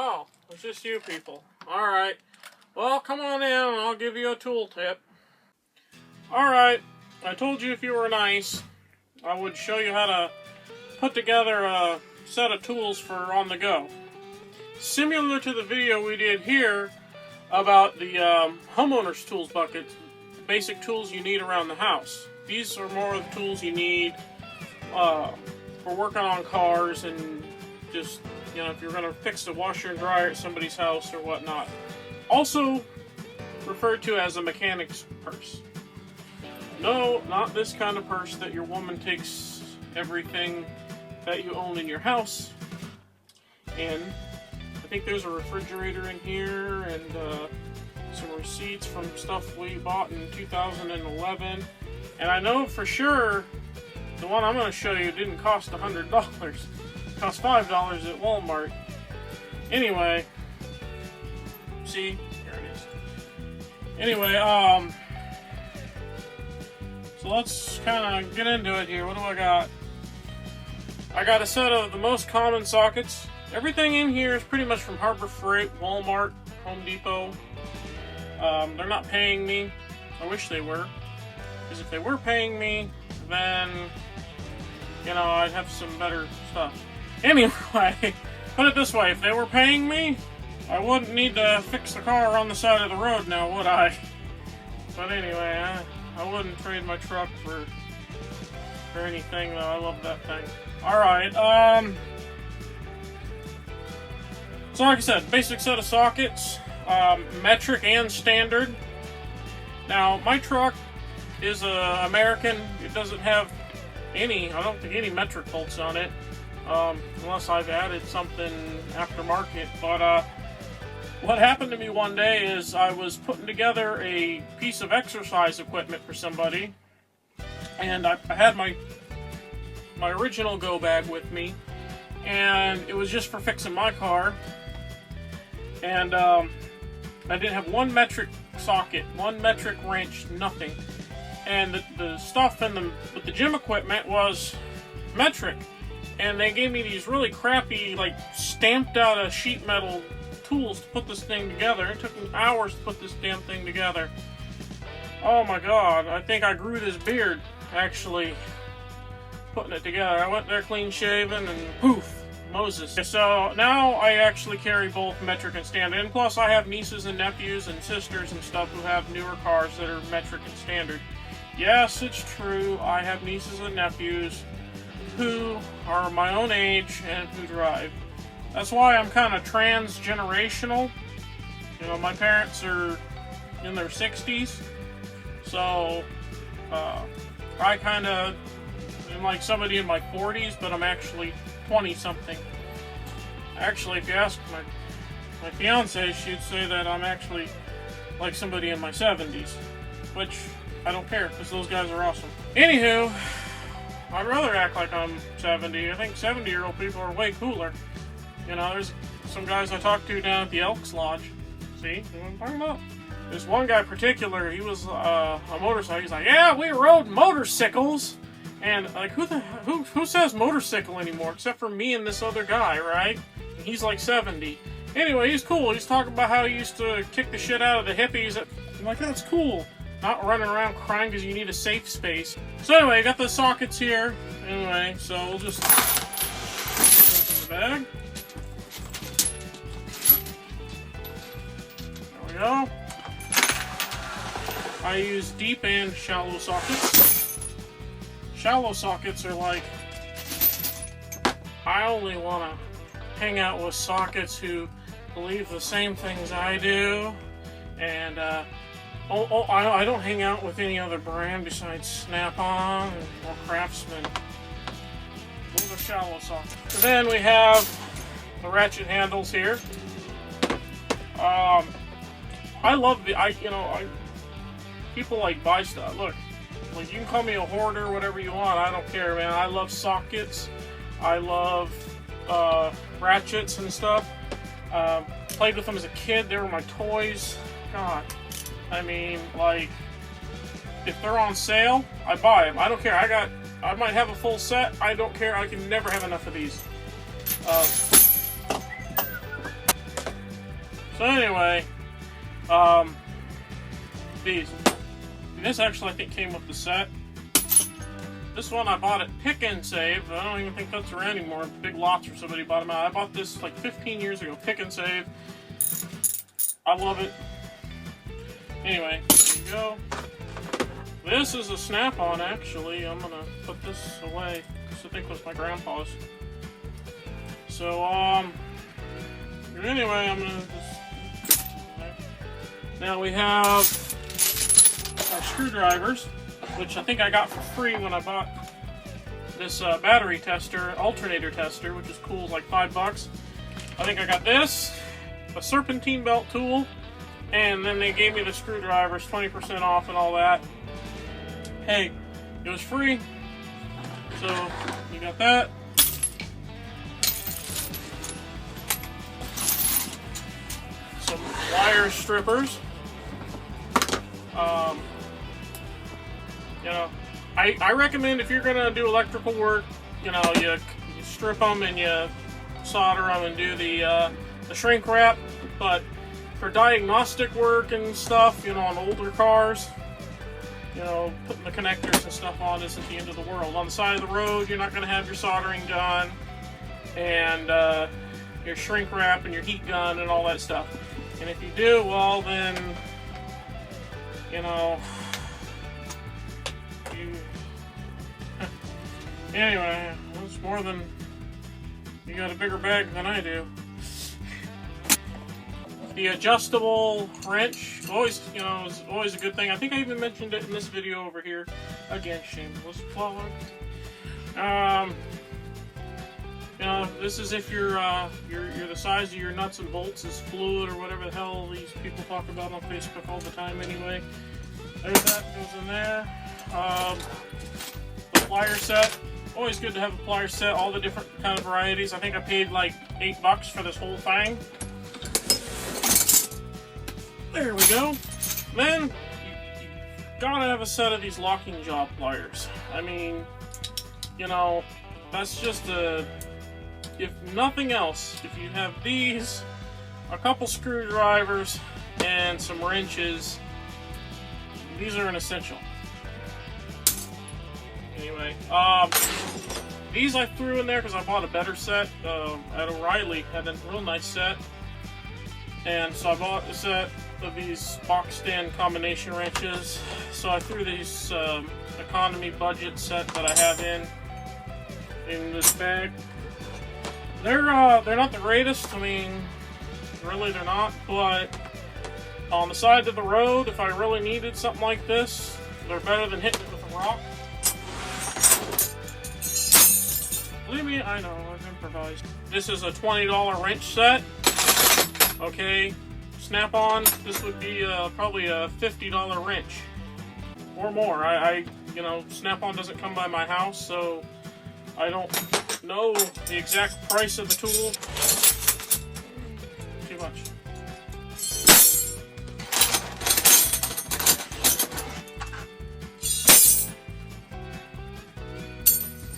Oh, it's just you people. Alright. Well, come on in and I'll give you a tool tip. Alright, I told you if you were nice, I would show you how to put together a set of tools for on the go. Similar to the video we did here about the homeowner's tools bucket, basic tools you need around the house. These are more of the tools you need for working on cars and just, you know, if you're going to fix the washer and dryer at somebody's house or whatnot. Also referred to as a mechanic's purse. No, not this kind of purse that your woman takes everything that you own in your house in. I think there's a refrigerator in here and some receipts from stuff we bought in 2011. And I know for sure the one I'm going to show you didn't cost $100. It cost $5 at Walmart. Anyway, see? Here it is. Anyway, so let's kind of get into it here. What do I got? I got a set of the most common sockets. Everything in here is pretty much from Harbor Freight, Walmart, Home Depot. They're not paying me. I wish they were. Because if they were paying me, then, you know, I'd have some better stuff. Anyway, put it this way. If they were paying me, I wouldn't need to fix the car on the side of the road now, would I? But anyway, I wouldn't trade my truck for anything, though. I love that thing. Alright, so like I said, basic set of sockets, metric and standard. Now, my truck is American. It doesn't have any, I don't think any metric bolts on it, unless I've added something aftermarket. But what happened to me one day is I was putting together a piece of exercise equipment for somebody, and I had my original go bag with me, and it was just for fixing my car, and I didn't have one metric socket, one metric wrench, nothing, and the stuff with the gym equipment was metric, and they gave me these really crappy, like, stamped out of sheet metal tools to put this thing together. It took me hours to put this damn thing together. Oh my god, I think I grew this beard, actually, putting it together. I went there clean shaven and poof, Moses. So now I actually carry both metric and standard, and plus I have nieces and nephews and sisters and stuff who have newer cars that are metric and standard. Yes, it's true, I have nieces and nephews who are my own age and who drive. That's why I'm kind of trans-generational. You know, my parents are in their 60s, so I kind of am like somebody in my 40s, but I'm actually 20-something. Actually, if you ask my fiance, she'd say that I'm actually like somebody in my 70s, which I don't care, because those guys are awesome. Anywho, I'd rather act like I'm 70. I think 70-year-old people are way cooler. You know, there's some guys I talked to down at the Elks Lodge. See? You know what I'm talking about? There's one guy in particular, he was a motorcycle. He's like, yeah, we rode motorcycles. And, like, who says motorcycle anymore? Except for me and this other guy, right? And he's like 70. Anyway, he's cool. He's talking about how he used to kick the shit out of the hippies. I'm like, that's cool. Not running around crying because you need a safe space. So anyway, I got the sockets here. Anyway, so we'll just put them in the bag. Go. I use deep and shallow sockets. Shallow sockets are like, I only want to hang out with sockets who believe the same things I do, and I don't hang out with any other brand besides Snap-on or Craftsman. Those are shallow sockets. And then we have the ratchet handles here. I love people like buy stuff. Look, like, you can call me a hoarder, whatever you want. I don't care, man. I love sockets. I love ratchets and stuff. Played with them as a kid. They were my toys. God, I mean, like, if they're on sale, I buy them. I don't care. I might have a full set. I don't care. I can never have enough of these. So anyway, these. This actually I think came with the set. This one I bought at Pick and Save. I don't even think that's around anymore. Big Lots or somebody bought them out. I bought this like 15 years ago. Pick and Save. I love it. Anyway, there you go. This is a snap-on actually. I'm gonna put this away. This I think was my grandpa's. So anyway, I'm gonna just. Now we have our screwdrivers, which I think I got for free when I bought this battery tester, alternator tester, which is cool, like $5. I think I got this, a serpentine belt tool, and then they gave me the screwdrivers, 20% off and all that. Hey, it was free, so you got that. Some wire strippers. You know, I recommend if you're gonna do electrical work, you know, you strip them and you solder them and do the shrink wrap. But for diagnostic work and stuff, you know, on older cars, you know, putting the connectors and stuff on isn't the end of the world. On the side of the road, you're not gonna have your soldering done and your shrink wrap and your heat gun and all that stuff. And if you do, well then, you know, anyway, it's more than, you got a bigger bag than I do. The adjustable wrench, always, you know, is always a good thing. I think I even mentioned it in this video over here. Again, shameless plug. You know, this is if you're the size of your nuts and bolts is fluid or whatever the hell these people talk about on Facebook all the time anyway. There's that, goes in there. The plier set. Always good to have a plier set, all the different kind of varieties. I think I paid like $8 for this whole thing. There we go. Then, you gotta have a set of these locking jaw pliers. I mean, you know, that's just a, if nothing else, if you have these, a couple screwdrivers, and some wrenches, these are an essential. Anyway, these I threw in there because I bought a better set. At O'Reilly had a real nice set, and so I bought a set of these boxed-in combination wrenches. So I threw these economy budget set that I have in this bag. They're not the greatest. I mean, really they're not. But on the side of the road, if I really needed something like this, they're better than hitting it with a rock. Believe me, I know, I've improvised. This is a $20 wrench set. Okay, Snap-on, this would be probably a $50 wrench. Or more. You know, Snap-on doesn't come by my house, so I don't know the exact price of the tool. Too much.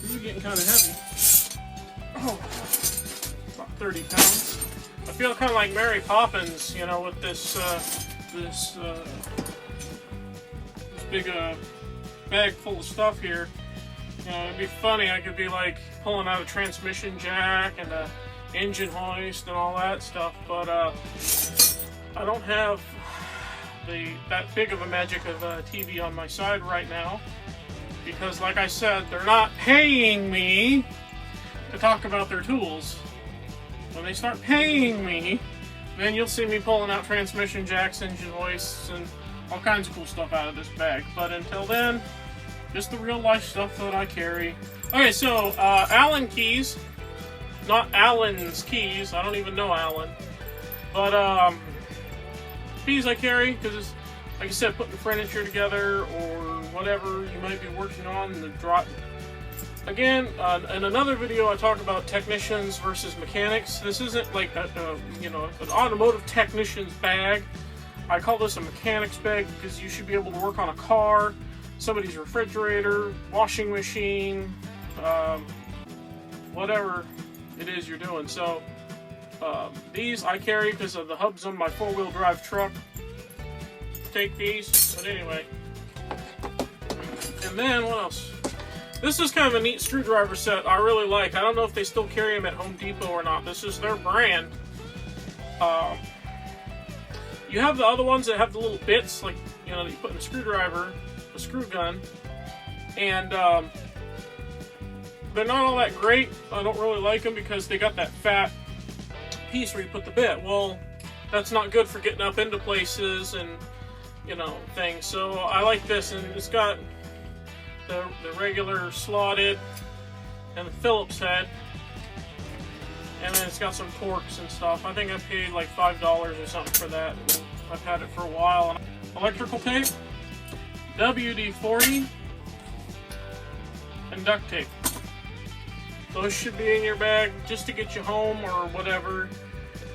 This is getting kind of heavy. Oh, about 30 pounds. I feel kind of like Mary Poppins, you know, with this big bag full of stuff here. You know, it'd be funny. I could be like pulling out a transmission jack and a engine hoist and all that stuff, but I don't have that big of a magic of a TV on my side right now because, like I said, they're not paying me to talk about their tools. When they start paying me, then you'll see me pulling out transmission jacks, engine hoists, and all kinds of cool stuff out of this bag. But until then, just the real life stuff that I carry. Okay, so Allen keys, not Allen's keys. I don't even know Allen, but keys I carry because it's, like I said, putting furniture together or whatever you might be working on. The drop. Again, in another video, I talk about technicians versus mechanics. This isn't like you know, an automotive technician's bag. I call this a mechanic's bag because you should be able to work on a car, somebody's refrigerator, washing machine, whatever it is you're doing. So, These I carry because of the hubs on my 4-wheel drive truck. Take these, but anyway. And then, what else? This is kind of a neat screwdriver set I really like. I don't know if they still carry them at Home Depot or not. This is their brand. You have the other ones that have the little bits, like, you know, that you put in the screwdriver, the screw gun. And, they're not all that great. I don't really like them because they got that fat piece where you put the bit. Well, that's not good for getting up into places and, you know, things. So I like this, and it's got the regular slotted and the Phillips head, and then it's got some torques and stuff. I think I paid like $5 or something for that. I've had it for a while. Electrical tape, WD-40, and duct tape. Those should be in your bag just to get you home or whatever.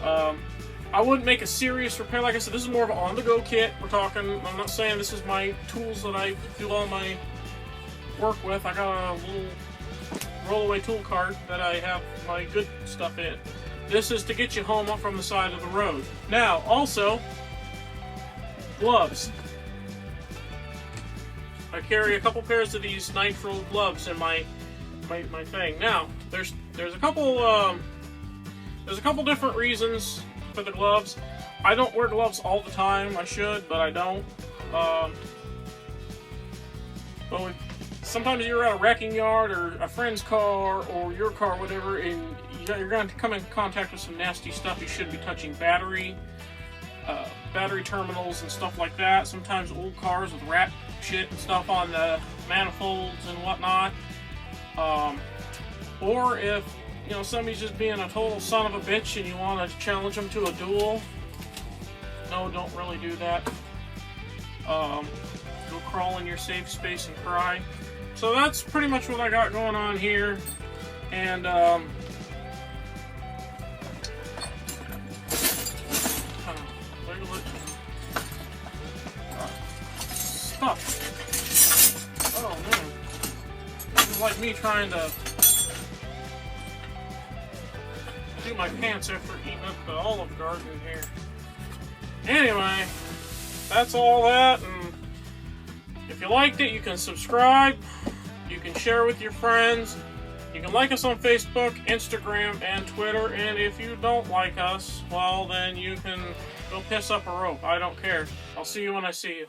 I wouldn't make a serious repair. Like I said, this is more of an on-the-go kit. We're talking, I'm not saying this is my tools that I do all my work with. I got a little rollaway tool cart that I have my good stuff in. This is to get you home up from the side of the road. Now, also, gloves. I carry a couple pairs of these nitrile gloves in my thing. Now, there's a couple different reasons for the gloves. I don't wear gloves all the time. I should, but I don't. But sometimes you're at a wrecking yard or a friend's car or your car, whatever, and you're going to come in contact with some nasty stuff. You shouldn't be touching battery terminals and stuff like that. Sometimes old cars with ratchet and stuff on the manifolds and whatnot. Or if, you know, somebody's just being a total son of a bitch and you want to challenge them to a duel, no, don't really do that. Go crawl in your safe space and cry. So that's pretty much what I got going on here. And, stuff. Oh man. This is like me trying to do my pants after eating up the Olive Garden here. Anyway, that's all that, and if you liked it, you can subscribe, you can share with your friends, you can like us on Facebook, Instagram, and Twitter, and if you don't like us, well, then you can go piss up a rope. I don't care. I'll see you when I see you.